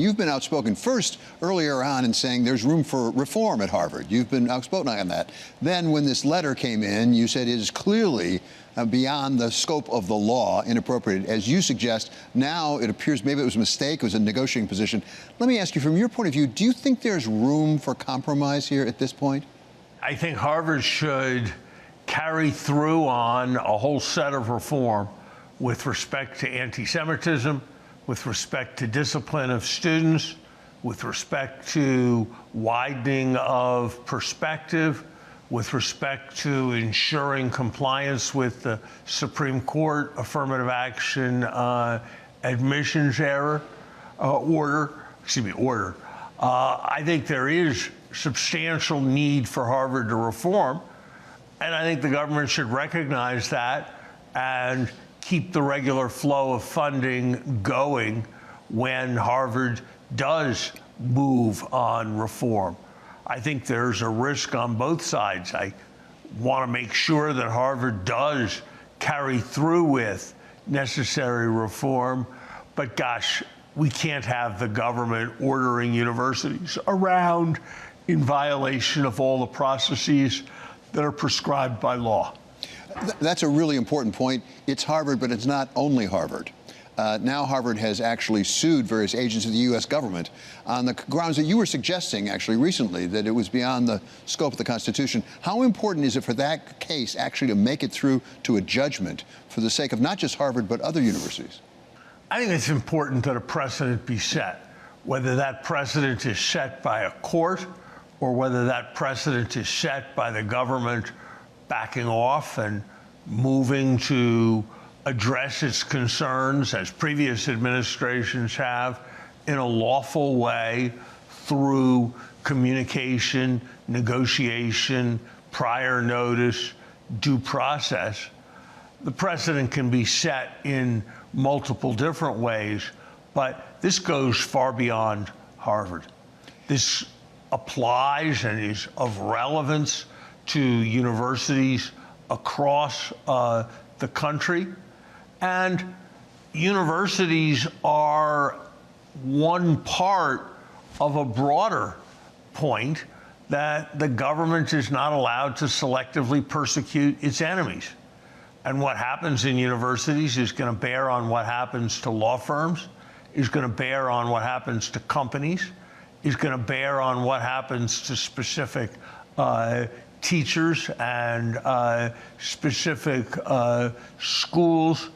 You've been outspoken first earlier on in saying there's room for reform at Harvard. You've been outspoken on that. Then when this letter came in, you said it is clearly beyond the scope of the law, inappropriate. As you suggest, now it appears maybe it was a mistake, it was a negotiating position. Let me ask you, from your point of view, do you think there's room for compromise here at this point? I think Harvard should carry through on a whole set of reform with respect to anti-Semitism, with respect to discipline of students, with respect to widening of perspective, with respect to ensuring compliance with the Supreme Court affirmative action admissions order. I think there is substantial need for Harvard to reform, and I think the government should recognize that and keep the regular flow of funding going when Harvard does move on reform. I think there's a risk on both sides. I want to make sure that Harvard does carry through with necessary reform, but gosh, we can't have the government ordering universities around in violation of all the processes that are prescribed by law. That's a really important point. It's Harvard, but it's not only Harvard. Now Harvard has actually sued various agents of the U.S. government on the grounds that you were suggesting actually recently, that it was beyond the scope of the Constitution. How important is it for that case actually to make it through to a judgment for the sake of not just Harvard, but other universities? I think it's important that a precedent be set, whether that precedent is set by a court or whether that precedent is set by the government backing off and moving to address its concerns, as previous administrations have, in a lawful way through communication, negotiation, prior notice, due process. The precedent can be set in multiple different ways, but this goes far beyond Harvard. This applies and is of relevance to universities across the country. And universities are one part of a broader point that the government is not allowed to selectively persecute its enemies. And what happens in universities is going to bear on what happens to law firms, is going to bear on what happens to companies, is going to bear on what happens to specific teachers and specific schools.